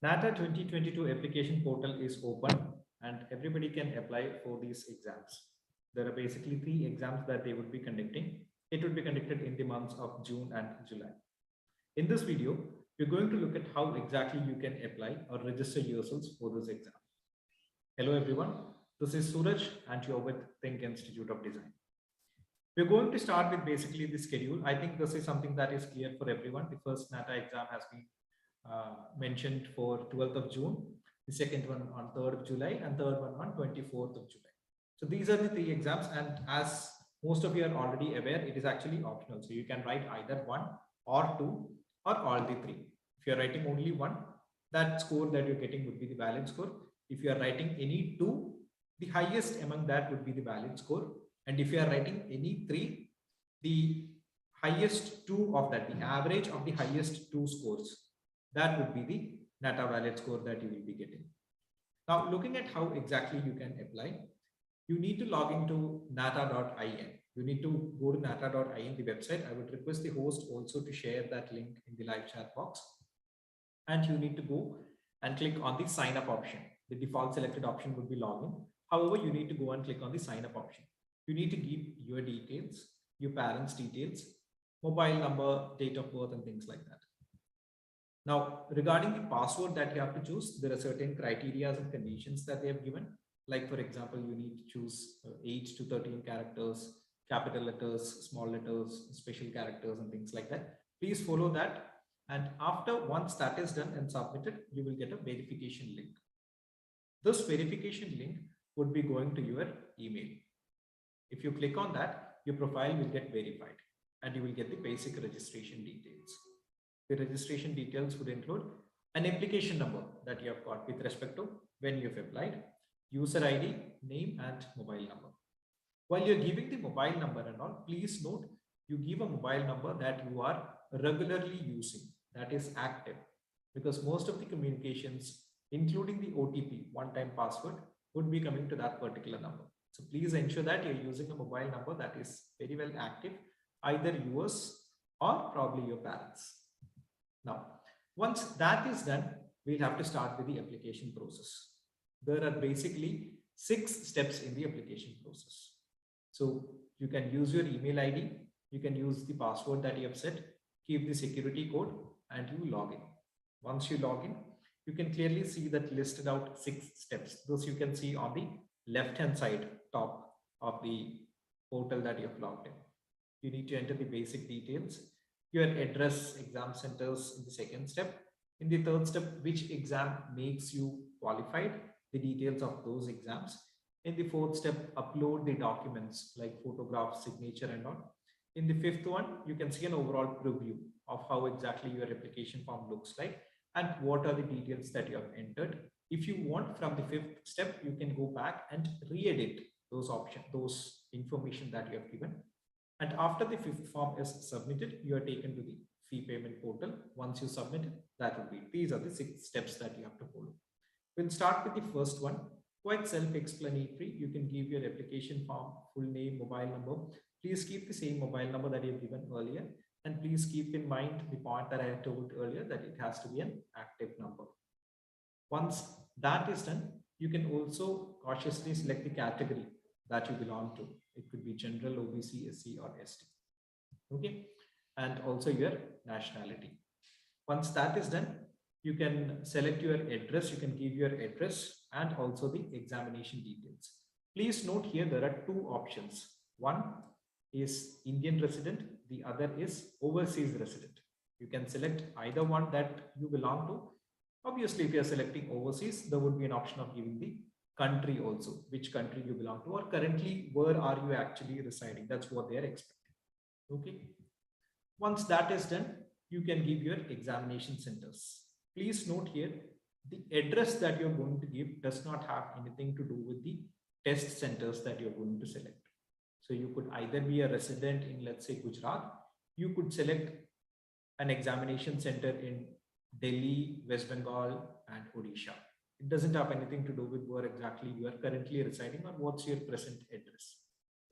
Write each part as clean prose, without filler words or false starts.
Nata 2022 application portal is open and everybody can apply for these exams. There are basically 3 exams that they would be conducting. It would be conducted in the months of June and July. In this video, we're going to look at how exactly you can apply or register yourselves for this exam. Hello everyone, this is Suraj and you're with THiNC Institute of Design. We're going to start with basically the schedule. I think this is something that is clear for everyone. The first Nata exam has been mentioned for 12th of June, the second one on 3rd of July, and third one on 24th of July. So these are the 3 exams, and as most of you are already aware, it is actually optional. So you can write either 1 or 2 or all the 3. If you're writing only 1, that score that you're getting would be the valid score. If you are writing any 2, the highest among that would be the valid score. And if you are writing any 3, the highest 2 of that, the average of the highest 2 scores, that would be the Nata valid score that you will be getting. Now, looking at how exactly you can apply, you need to log into nata.in. You need to go to nata.in, the website. I would request the host also to share that link in the live chat box. And you need to go and click on the sign up option. The default selected option would be login. However, you need to go and click on the sign up option. You need to give your details, your parents' details, mobile number, date of birth, and things like that. Now, regarding the password that you have to choose, there are certain criteria and conditions that they have given. Like, for example, you need to choose 8 to 13 characters, capital letters, small letters, special characters, and things like that. Please follow that. And once that is done and submitted, you will get a verification link. This verification link would be going to your email. If you click on that, your profile will get verified and you will get the basic registration details. The registration details would include an application number that you have got with respect to when you've applied, user ID, name, and mobile number. While you're giving the mobile number and all, please note you give a mobile number that you are regularly using, that is active, because most of the communications, including the OTP, one-time password, would be coming to that particular number. So please ensure that you're using a mobile number that is very well active, either yours or probably your parents. Now, once that is done, we'll have to start with the application process. There are basically 6 steps in the application process. So you can use your email ID, you can use the password that you have set, keep the security code, and you log in. Once you log in, you can clearly see that listed out 6 steps. Those you can see on the left-hand side top of the portal that you have logged in. You need to enter the basic details, your address, exam centers in the 2nd step. In the 3rd step, which exam makes you qualified, the details of those exams. In the 4th step, upload the documents like photographs, signature, and all. In the 5th one, you can see an overall preview of how exactly your application form looks like and what are the details that you have entered. If you want, from the 5th step, you can go back and re-edit those options, those information that you have given. And after the 5th form is submitted, you are taken to the fee payment portal. Once you submit it, that will be, these are the 6 steps that you have to follow. We'll start with the first one, quite self-explanatory. You can give your application form, full name, mobile number. Please keep the same mobile number that you have given earlier. And please keep in mind the point that I had told earlier, that it has to be an active number. Once that is done, you can also cautiously select the category that you belong to. It could be general, OBC, SC, or ST. Okay. And also your nationality. Once that is done, you can select your address. You can give your address and also the examination details. Please note here, there are 2 options. One is Indian resident. The other is overseas resident. You can select either one that you belong to. Obviously, if you are selecting overseas, there would be an option of giving the country also, which country you belong to, or currently where are you actually residing. That's what they are expecting. Okay. Once that is done, you can give your examination centers. Please note here, the address that you're going to give does not have anything to do with the test centers that you're going to select. So you could either be a resident in, let's say, Gujarat. You could select an examination center in Delhi, West Bengal, and Odisha. It doesn't have anything to do with where exactly you are currently residing or what's your present address.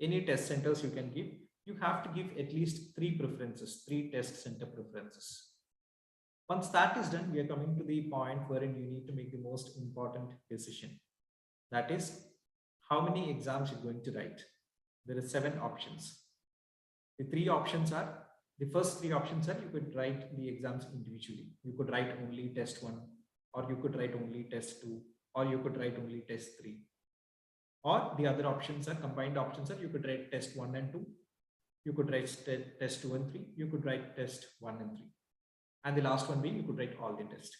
Any test centers you can give, you have to give at least 3 preferences, 3 test center preferences. Once that is done, we are coming to the point wherein you need to make the most important decision. That is, how many exams you're going to write. There are 7 options. The first three options are, you could write the exams individually. You could write only test 1, or you could write only test 2, or you could write only test 3. Or the other options are, combined options are, you could write test 1 and 2, you could write test 2 and 3, you could write test 1 and 3. And the last one being, you could write all the tests.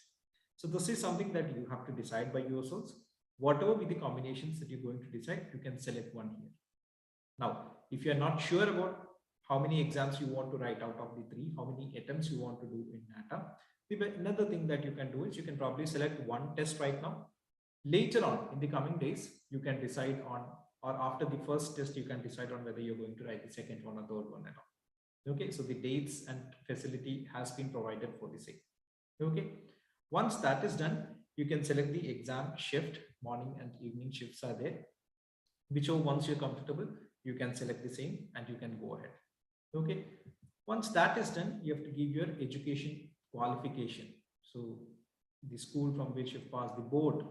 So this is something that you have to decide by yourselves. Whatever be the combinations that you're going to decide, you can select one here. Now, if you're not sure about how many exams you want to write out of the 3, how many attempts you want to do in Nata, another thing that you can do is, you can probably select one test right now. Later on in the coming days, you can decide on, or after the first test, you can decide on whether you're going to write the second one or third one at all. Okay, so the dates and facility has been provided for the same. Okay, once that is done, you can select the exam shift. Morning and evening shifts are there. Whichever once you're comfortable, you can select the same and you can go ahead. Okay, once that is done, you have to give your education qualification. So the school from which you've passed, the board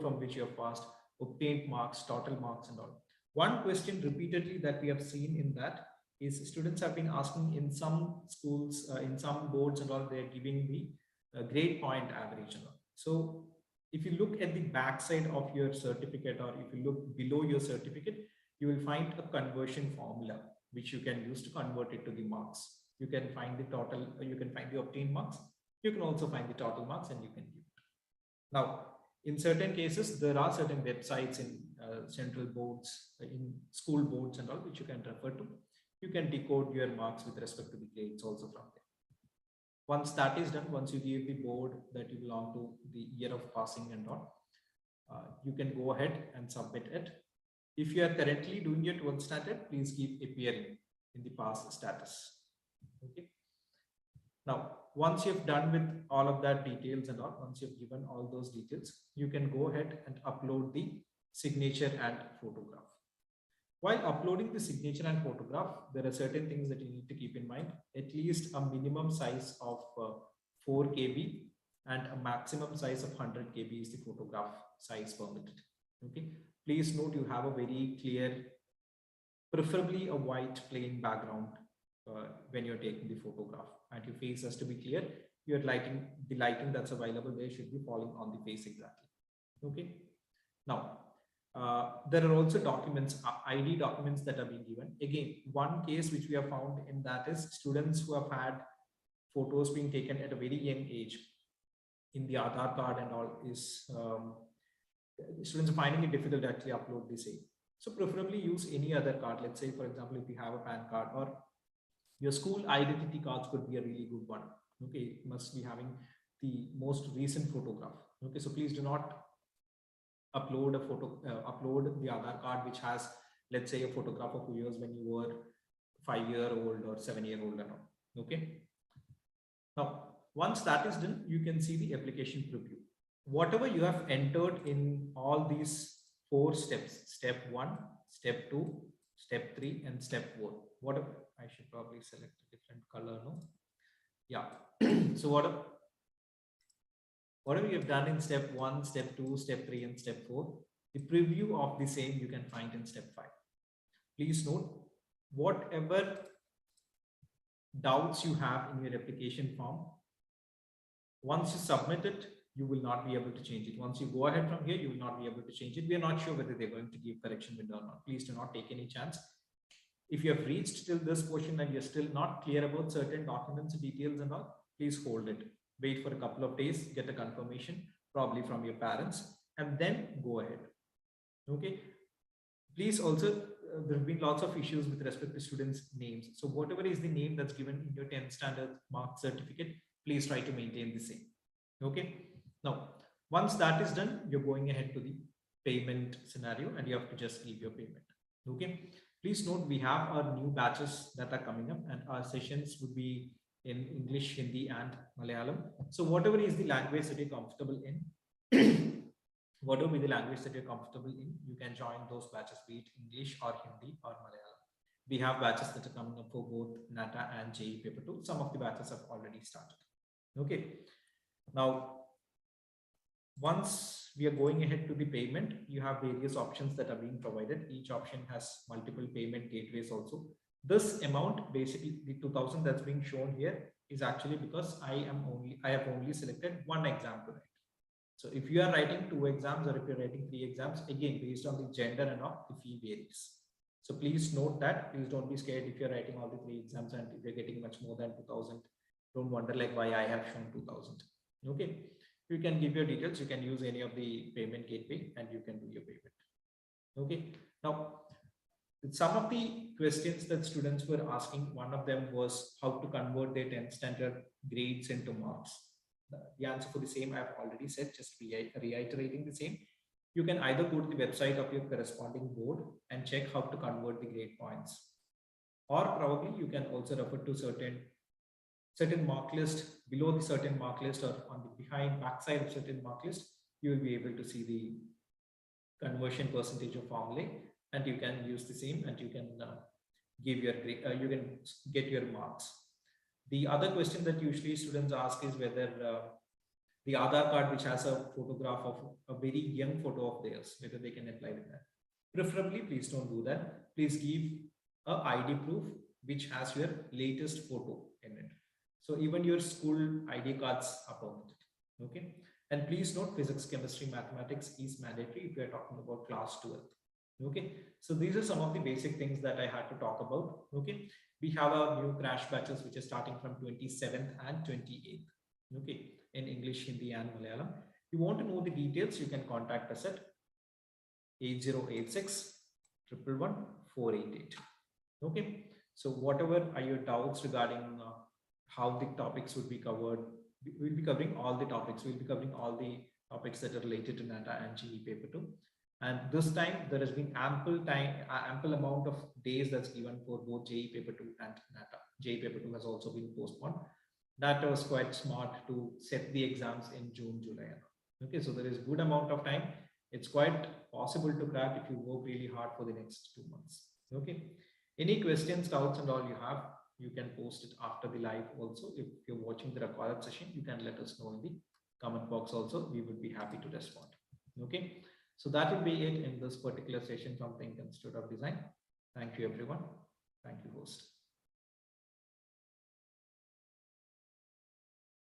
from which you have passed, obtained marks, total marks and all. One question repeatedly that we have seen in that is, students have been asking in some schools, in some boards and all, they're giving the grade point average and all. So if you look at the backside of your certificate, or if you look below your certificate, you will find a conversion formula which you can use to convert it to the marks. You can find the total, you can find the obtained marks. You can also find the total marks and you can give it. Now, in certain cases, there are certain websites in central boards, in school boards and all, which you can refer to. You can decode your marks with respect to the grades also from there. Once that is done, once you give the board that you belong to, the year of passing and all, you can go ahead and submit it. If you are currently doing your 12th standard, please keep appearing in the pass status. Okay. Now, once you've done with all of that details and all, once you've given all those details, you can go ahead and upload the signature and photograph. While uploading the signature and photograph, there are certain things that you need to keep in mind. At least a minimum size of 4 KB and a maximum size of 100 KB is the photograph size permitted. Okay. Please note, you have a very clear, preferably a white plain background when you're taking the photograph, and your face has to be clear. Your lighting, the lighting that's available there should be falling on the face exactly. Okay. Now, there are also documents, ID documents that are being given. Again, one case which we have found in that is students who have had photos being taken at a very young age in the Aadhaar card and all is, students are finding it difficult to actually upload the same. So preferably use any other card. Let's say, for example, if you have a PAN card, or your school identity cards could be a really good one. Okay, it must be having the most recent photograph. Okay, so please do not upload a photo, upload the Aadhaar card which has, let's say, a photograph of years when you were 5-year-old or 7-year-old and all. Okay. Now, once that is done, you can see the application preview. Whatever you have entered in all these 4 steps, step 1, step 2, step 3, and step 4. Whatever, I should probably select a different color, no? Yeah. So whatever you have done in step 1, step 2, step 3, and step 4, the preview of the same you can find in step 5. Please note, whatever doubts you have in your application form, once you submit it, you will not be able to change it. Once you go ahead from here, you will not be able to change it. We are not sure whether they're going to give correction window or not. Please do not take any chance. If you have reached till this portion and you're still not clear about certain documents, details and all, please hold it. Wait for a couple of days, get a confirmation, probably from your parents, and then go ahead. Okay. Please also, there have been lots of issues with respect to students' names. So whatever is the name that's given in your 10th standard mark certificate, please try to maintain the same. Okay. Now, once that is done, you're going ahead to the payment scenario and you have to just give your payment. Okay. Please note, we have our new batches that are coming up and our sessions would be in English, Hindi, and Malayalam. So whatever is the language that you're comfortable in, whatever is the language that you're comfortable in, you can join those batches, be it English or Hindi or Malayalam. We have batches that are coming up for both Nata and JEE paper 2. Some of the batches have already started. Okay. Now, once we are going ahead to the payment, you have various options that are being provided. Each option has multiple payment gateways also. This amount, basically the 2000 that's being shown here, is actually because I have only selected one exam to write. So if you are writing 2 exams or if you're writing 3 exams, again, based on the gender and all, the fee varies. So please note that. Please don't be scared if you're writing all the 3 exams and if you're getting much more than 2000. Don't wonder like why I have shown 2000. Okay. You can give your details. You can use any of the payment gateway and you can do your payment. Okay. Now, some of the questions that students were asking, one of them was how to convert their 10th standard grades into marks. The answer for the same I've already said, just reiterating the same. You can either go to the website of your corresponding board and check how to convert the grade points. Or probably you can also refer to certain mark list, below the certain mark list or on the backside of certain mark list, you will be able to see the conversion percentage of formulae, and you can use the same and you can give your you can get your marks. The other question that usually students ask is whether the Aadhaar card, which has a photograph of a very young photo of theirs, whether they can apply with that. Preferably, please don't do that. Please give a ID proof which has your latest photo in it. So even your school ID cards are permitted. Okay. And please note, physics, chemistry, mathematics is mandatory if we are talking about class 12. Okay. So these are some of the basic things that I had to talk about. Okay. We have our new crash batches, which is starting from 27th and 28th. Okay. In English, Hindi and Malayalam. If you want to know the details, you can contact us at 8086 111 488. Okay. So whatever are your doubts regarding how the topics would be covered, we'll be covering all the topics. We'll be covering all the topics that are related to Nata and GE paper 2. And this time there has been ample amount of days that's given for both JE paper 2 and Nata. JE paper 2 has also been postponed. Nata was quite smart to set the exams in June, July. Okay, so there is good amount of time. It's quite possible to crack if you work really hard for the next 2 months. Okay. Any questions, doubts, and all you have, you can post it after the live also. If you're watching the recorded session, you can let us know in the comment box also. We would be happy to respond. Okay. So that would be it in this particular session from THiNC Institute of Design. Thank you, everyone. Thank you, host.